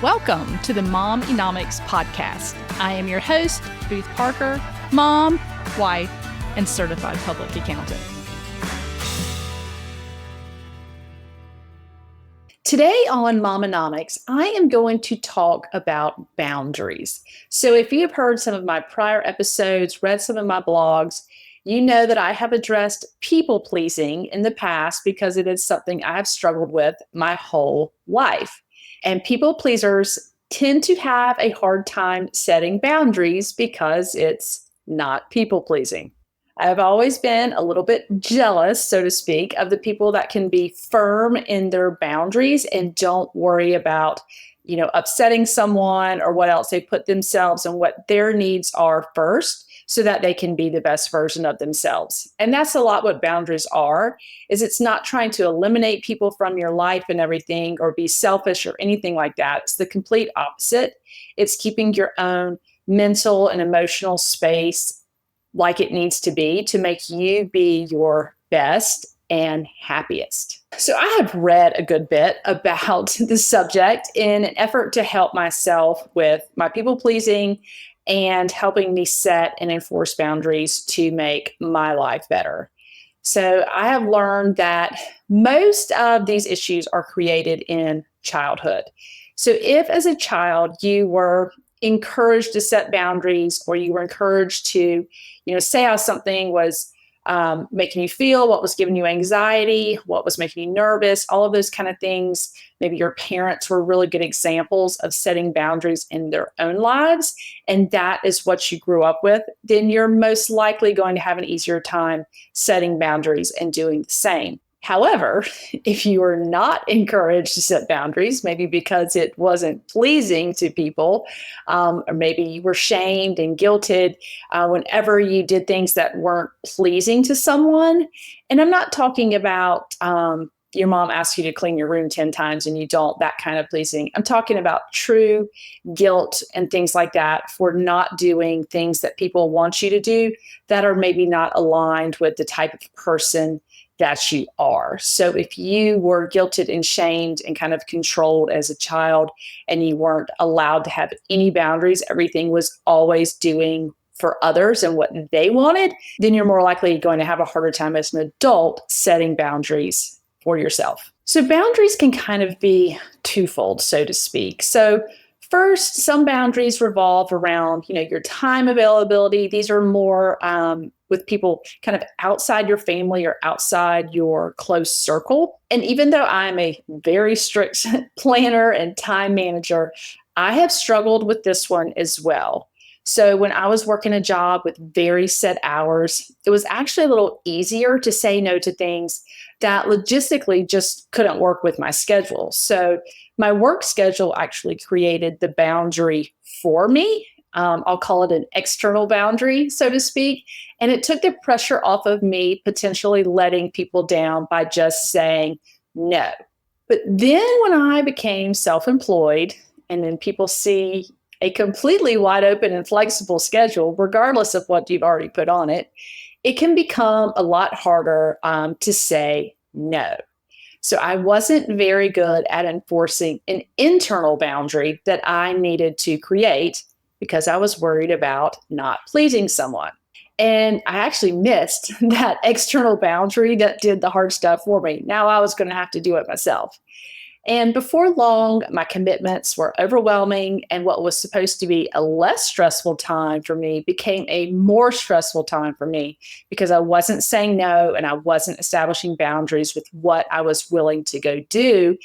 Welcome to the MOM-enomics podcast. I am your host, Booth Parker, mom, wife, and certified public accountant. Today on MOM-enomics, I am going to talk about boundaries. So if you've heard some of my prior episodes, read some of my blogs, you know that I have addressed people pleasing in the past because it is something I have struggled with my whole life. And people pleasers tend to have a hard time setting boundaries because it's not people pleasing. I've always been a little bit jealous, so to speak, of the people that can be firm in their boundaries and don't worry about, upsetting someone or what else. They put themselves and what their needs are first so that they can be the best version of themselves. And that's a lot what boundaries are, is it's not trying to eliminate people from your life and everything or be selfish or anything like that. It's the complete opposite. It's keeping your own mental and emotional space like it needs to be to make you be your best and happiest. So I have read a good bit about the subject in an effort to help myself with my people pleasing and helping me set and enforce boundaries to make my life better. So I have learned that most of these issues are created in childhood. So if as a child you were encouraged to set boundaries or you were encouraged to, say how something was making you feel, what was giving you anxiety, what was making you nervous, all of those kind of things. Maybe your parents were really good examples of setting boundaries in their own lives, and that is what you grew up with, then you're most likely going to have an easier time setting boundaries and doing the same. However, if you were not encouraged to set boundaries, maybe because it wasn't pleasing to people, or maybe you were shamed and guilted whenever you did things that weren't pleasing to someone. And I'm not talking about your mom asks you to clean your room 10 times and you don't, that kind of pleasing. I'm talking about true guilt and things like that for not doing things that people want you to do that are maybe not aligned with the type of person that you are. So if you were guilted and shamed and kind of controlled as a child and you weren't allowed to have any boundaries, everything was always doing for others and what they wanted, then you're more likely going to have a harder time as an adult setting boundaries for yourself. So boundaries can kind of be twofold, so to speak. So first, some boundaries revolve around, your time availability. These are more with people kind of outside your family or outside your close circle. And even though I'm a very strict planner and time manager, I have struggled with this one as well. So when I was working a job with very set hours, it was actually a little easier to say no to things that logistically just couldn't work with my schedule. So my work schedule actually created the boundary for me. I'll call it an external boundary, so to speak. And it took the pressure off of me potentially letting people down by just saying no. But then when I became self-employed, and then people see a completely wide open and flexible schedule, regardless of what you've already put on it, it can become a lot harder to say no. So I wasn't very good at enforcing an internal boundary that I needed to create because I was worried about not pleasing someone. And I actually missed that external boundary that did the hard stuff for me. Now I was going to have to do it myself. And before long, my commitments were overwhelming, and what was supposed to be a less stressful time for me became a more stressful time for me because I wasn't saying no and I wasn't establishing boundaries with what I was willing to go do.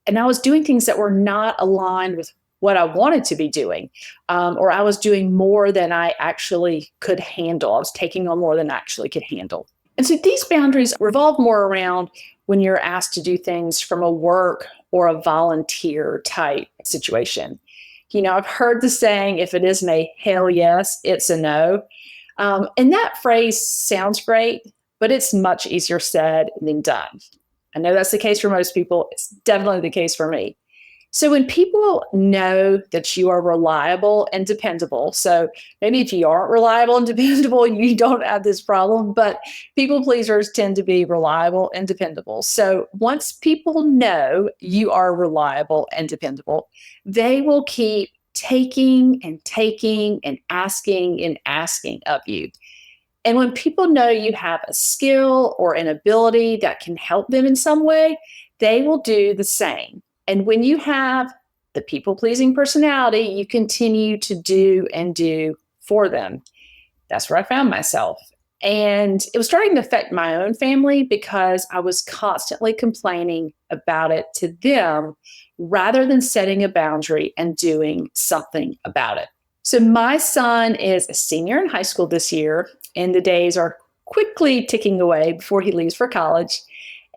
And I was doing things that were not aligned with what I wanted to be doing, or I was doing more than I actually could handle. I was taking on more than I actually could handle. And so these boundaries revolve more around when you're asked to do things from a work or a volunteer type situation. I've heard the saying, if it isn't a hell yes, it's a no. And that phrase sounds great, but it's much easier said than done. I know that's the case for most people. It's definitely the case for me. So when people know that you are reliable and dependable, so maybe if you aren't reliable and dependable, you don't have this problem, but people pleasers tend to be reliable and dependable. So once people know you are reliable and dependable, they will keep taking and asking of you. And when people know you have a skill or an ability that can help them in some way, they will do the same. And when you have the people pleasing personality, you continue to do and do for them. That's where I found myself. And it was starting to affect my own family because I was constantly complaining about it to them rather than setting a boundary and doing something about it. So, my son is a senior in high school this year, and the days are quickly ticking away before he leaves for college.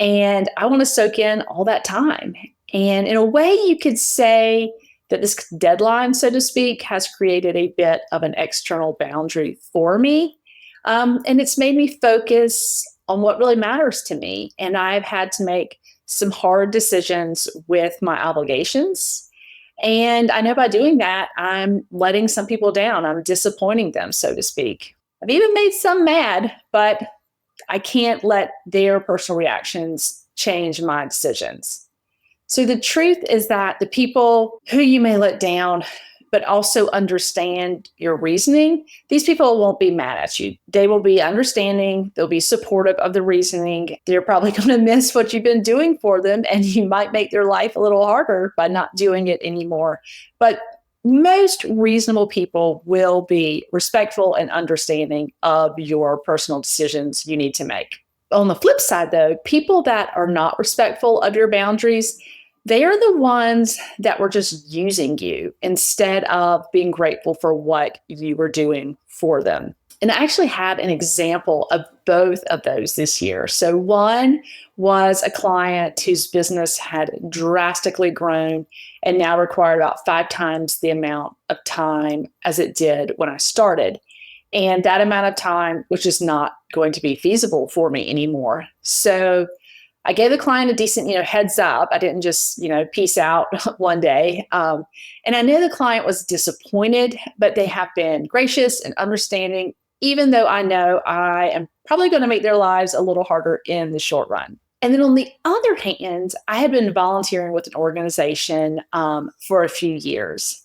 And I want to soak in all that time. And in a way, you could say that this deadline, so to speak, has created a bit of an external boundary for me. And it's made me focus on what really matters to me. And I've had to make some hard decisions with my obligations. And I know by doing that, I'm letting some people down. I'm disappointing them, so to speak. I've even made some mad, but I can't let their personal reactions change my decisions. So the truth is that the people who you may let down, but also understand your reasoning, these people won't be mad at you. They will be understanding, they'll be supportive of the reasoning. They're probably going to miss what you've been doing for them, and you might make their life a little harder by not doing it anymore. But most reasonable people will be respectful and understanding of your personal decisions you need to make. On the flip side, though, people that are not respectful of your boundaries, they are the ones that were just using you instead of being grateful for what you were doing for them. And I actually had an example of both of those this year. So, one was a client whose business had drastically grown and now required about 5 times the amount of time as it did when I started. And that amount of time, which is not going to be feasible for me anymore. So, I gave the client a decent, heads up. I didn't just, peace out one day. And I know the client was disappointed, but they have been gracious and understanding, even though I know I am probably going to make their lives a little harder in the short run. And then on the other hand, I had been volunteering with an organization for a few years.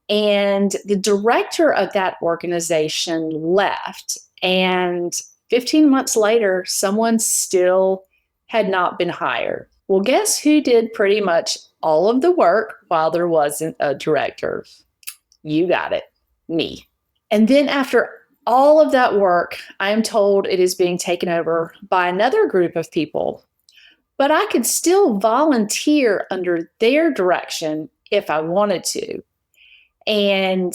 And the director of that organization left. And 15 months later, someone still had not been hired. Well, guess who did pretty much all of the work while there wasn't a director? You got it, me. And then after all of that work, I am told it is being taken over by another group of people. But I could still volunteer under their direction if I wanted to. And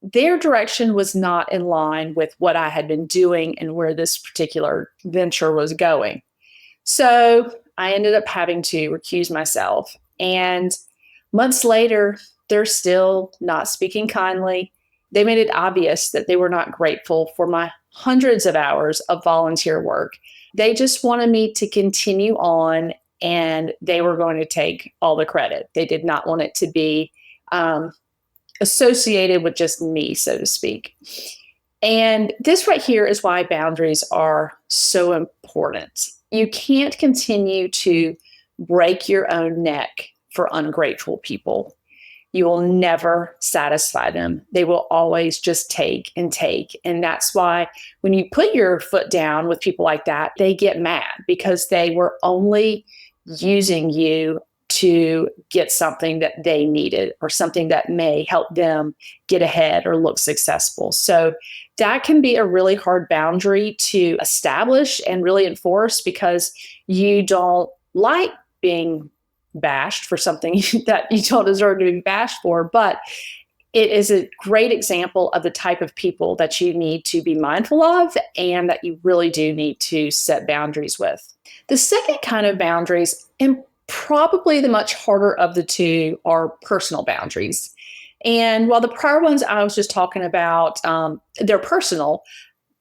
their direction was not in line with what I had been doing and where this particular venture was going. So I ended up having to recuse myself. And months later, they're still not speaking kindly. They made it obvious that they were not grateful for my hundreds of hours of volunteer work. They just wanted me to continue on, and they were going to take all the credit. They did not want it to be associated with just me, so to speak. And this right here is why boundaries are so important. You can't continue to break your own neck for ungrateful people. You will never satisfy them. They will always just take and take. And that's why when you put your foot down with people like that, they get mad because they were only using you to get something that they needed or something that may help them get ahead or look successful. So that can be a really hard boundary to establish and really enforce because you don't like being bashed for something that you don't deserve to be bashed for. But it is a great example of the type of people that you need to be mindful of and that you really do need to set boundaries with. The second kind of boundaries, and probably the much harder of the two, are personal boundaries. And while the prior ones I was just talking about, they're personal,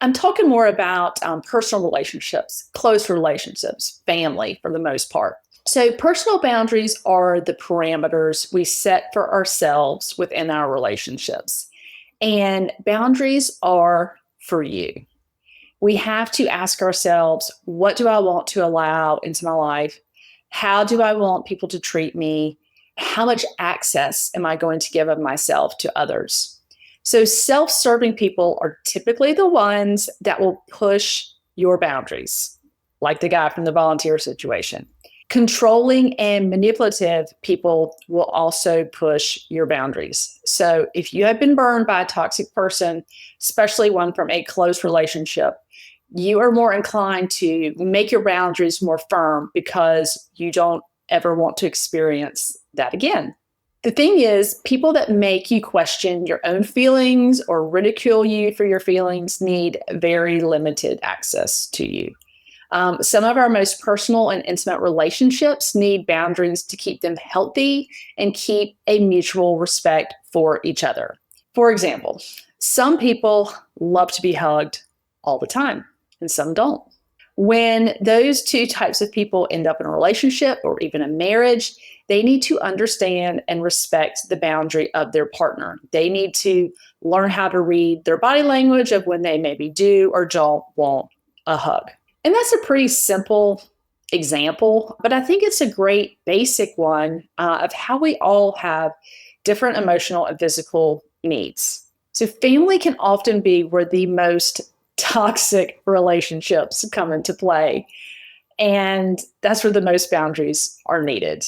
I'm talking more about personal relationships, close relationships, family for the most part. So, personal boundaries are the parameters we set for ourselves within our relationships. And boundaries are for you. We have to ask ourselves, what do I want to allow into my life? How do I want people to treat me? How much access am I going to give of myself to others? So, self serving people are typically the ones that will push your boundaries, like the guy from the volunteer situation. Controlling and manipulative people will also push your boundaries. So, if you have been burned by a toxic person, especially one from a close relationship, you are more inclined to make your boundaries more firm because you don't ever want to experience that again. The thing is, people that make you question your own feelings or ridicule you for your feelings need very limited access to you. Some of our most personal and intimate relationships need boundaries to keep them healthy and keep a mutual respect for each other. For example, some people love to be hugged all the time, and some don't. When those two types of people end up in a relationship or even a marriage, they need to understand and respect the boundary of their partner. They need to learn how to read their body language of when they maybe do or don't want a hug. And that's a pretty simple example, but I think it's a great basic one of how we all have different emotional and physical needs. So, family can often be where the most toxic relationships come into play. And that's where the most boundaries are needed.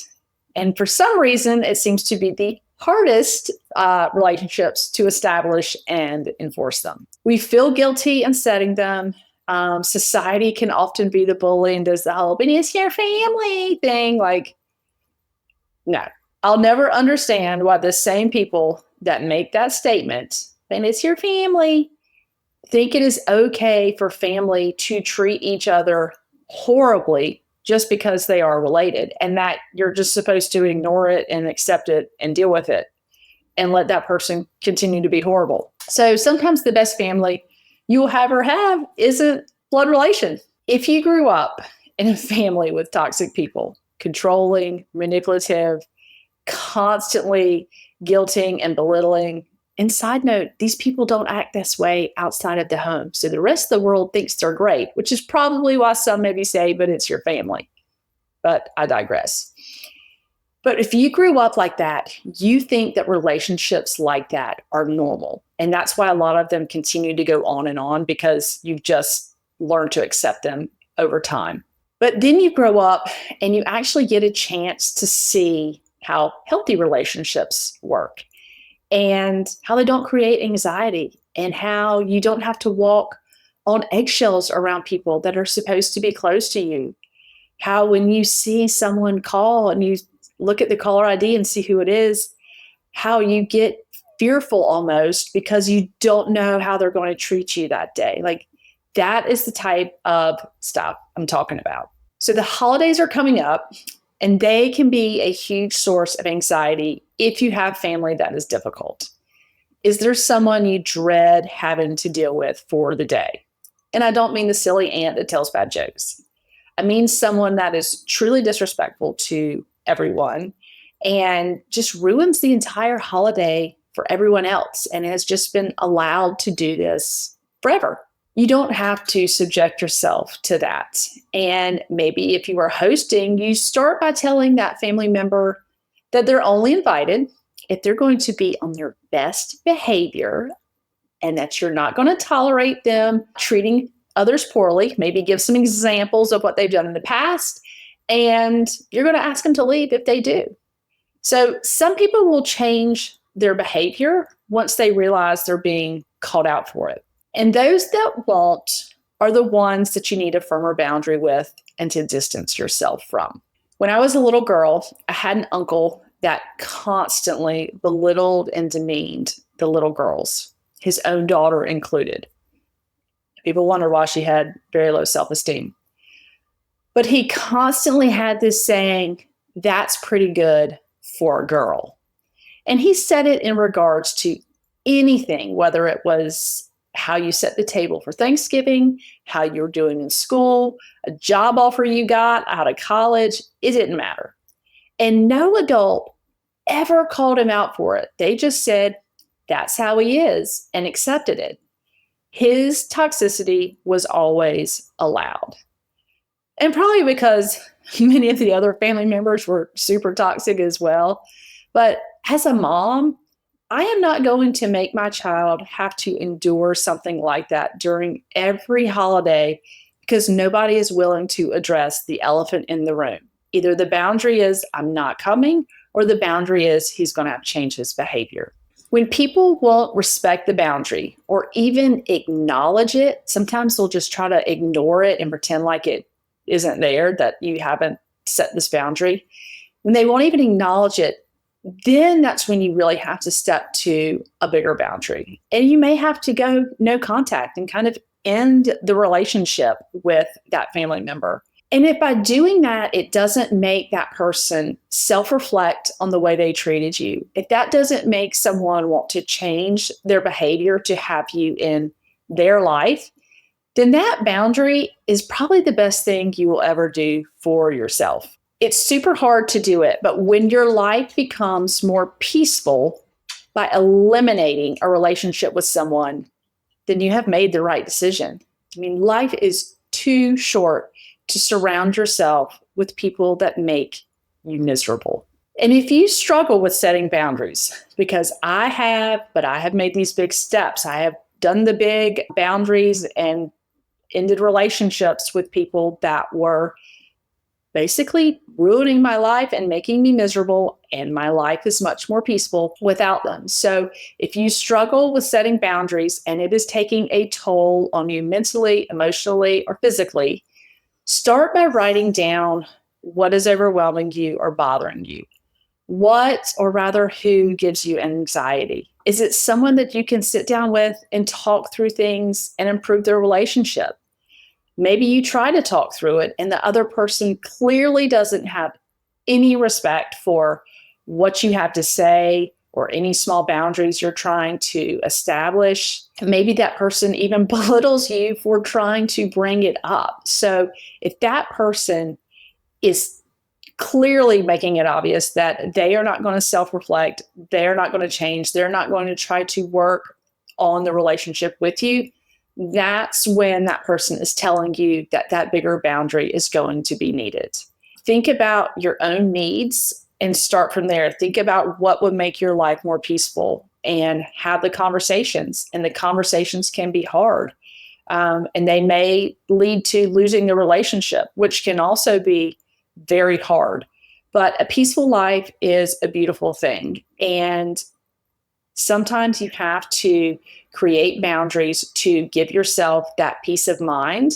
And for some reason, it seems to be the hardest relationships to establish and enforce them. We feel guilty in setting them. Society can often be the bully and does the whole, but it's your family thing. Like, no, I'll never understand why the same people that make that statement, and it's your family, think it is okay for family to treat each other horribly just because they are related, and that you're just supposed to ignore it and accept it and deal with it and let that person continue to be horrible. So sometimes the best family you will have or have isn't blood relation. If you grew up in a family with toxic people, controlling, manipulative, constantly guilting and belittling, and side note, these people don't act this way outside of the home. So the rest of the world thinks they're great, which is probably why some maybe say, but it's your family. But I digress. But if you grew up like that, you think that relationships like that are normal. And that's why a lot of them continue to go on because you've just learned to accept them over time. But then you grow up and you actually get a chance to see how healthy relationships work and how they don't create anxiety and how you don't have to walk on eggshells around people that are supposed to be close to you. How when you see someone call and you look at the caller ID and see who it is, how you get fearful almost because you don't know how they're going to treat you that day. Like that is the type of stuff I'm talking about. So the holidays are coming up and they can be a huge source of anxiety if you have family that is difficult. Is there someone you dread having to deal with for the day? And I don't mean the silly aunt that tells bad jokes. I mean someone that is truly disrespectful to everyone and just ruins the entire holiday for everyone else and has just been allowed to do this forever. You don't have to subject yourself to that. And maybe if you are hosting, you start by telling that family member that they're only invited if they're going to be on their best behavior and that you're not going to tolerate them treating others poorly. Maybe give some examples of what they've done in the past, and you're going to ask them to leave if they do. So some people will change their behavior once they realize they're being called out for it. And those that won't are the ones that you need a firmer boundary with and to distance yourself from. When I was a little girl, I had an uncle that constantly belittled and demeaned the little girls, his own daughter included. People wonder why she had very low self-esteem. But he constantly had this saying, that's pretty good for a girl. And he said it in regards to anything, whether it was how you set the table for Thanksgiving, how you're doing in school, a job offer you got out of college. It didn't matter. And no adult ever called him out for it. They just said, that's how he is, and accepted it. His toxicity was always allowed. And probably because many of the other family members were super toxic as well. But as a mom, I am not going to make my child have to endure something like that during every holiday because nobody is willing to address the elephant in the room. Either the boundary is, I'm not coming, or the boundary is, he's going to have to change his behavior. When people won't respect the boundary or even acknowledge it, sometimes they'll just try to ignore it and pretend like it isn't there, that you haven't set this boundary. When they won't even acknowledge it, then that's when you really have to step to a bigger boundary. And you may have to go no contact and kind of end the relationship with that family member. And if by doing that, it doesn't make that person self-reflect on the way they treated you, if that doesn't make someone want to change their behavior to have you in their life, then that boundary is probably the best thing you will ever do for yourself. It's super hard to do it, but when your life becomes more peaceful by eliminating a relationship with someone, then you have made the right decision. I mean, life is too short to surround yourself with people that make you miserable. And if you struggle with setting boundaries, because I have made these big steps. I have done the big boundaries and ended relationships with people that were basically ruining my life and making me miserable, and my life is much more peaceful without them. So if you struggle with setting boundaries and it is taking a toll on you mentally, emotionally, or physically, start by writing down what is overwhelming you or bothering you. What, or rather, who gives you anxiety? Is it someone that you can sit down with and talk through things and improve their relationship? Maybe you try to talk through it and the other person clearly doesn't have any respect for what you have to say or any small boundaries you're trying to establish. Maybe that person even belittles you for trying to bring it up. So if that person is clearly making it obvious that they are not going to self-reflect, they're not going to change, they're not going to try to work on the relationship with you, that's when that person is telling you that that bigger boundary is going to be needed. Think about your own needs and start from there. Think about what would make your life more peaceful and have the conversations. And the conversations can be hard. And they may lead to losing the relationship, which can also be very hard. But a peaceful life is a beautiful thing. And sometimes you have to create boundaries to give yourself that peace of mind.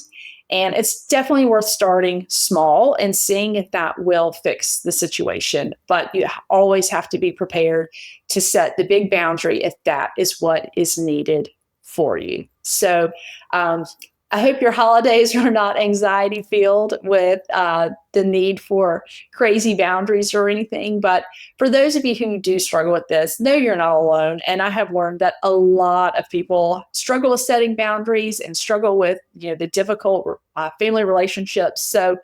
And it's definitely worth starting small and seeing if that will fix the situation. But you always have to be prepared to set the big boundary if that is what is needed for you. So I hope your holidays are not anxiety filled with the need for crazy boundaries or anything. But for those of you who do struggle with this, know you're not alone. And I have learned that a lot of people struggle with setting boundaries and struggle with the difficult family relationships. So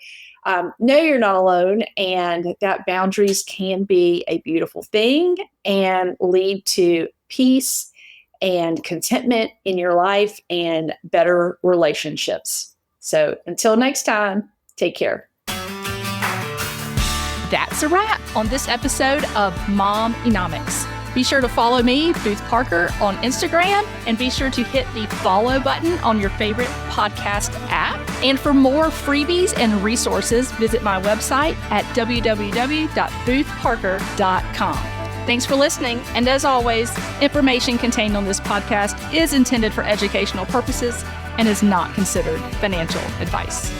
know you're not alone, and that boundaries can be a beautiful thing and lead to peace and contentment in your life and better relationships. So until next time, take care. That's a wrap on this episode of MOM-enomics. Be sure to follow me, Booth Parker, on Instagram, and be sure to hit the follow button on your favorite podcast app. And for more freebies and resources, visit my website at www.boothparker.com. Thanks for listening, and as always, information contained on this podcast is intended for educational purposes and is not considered financial advice.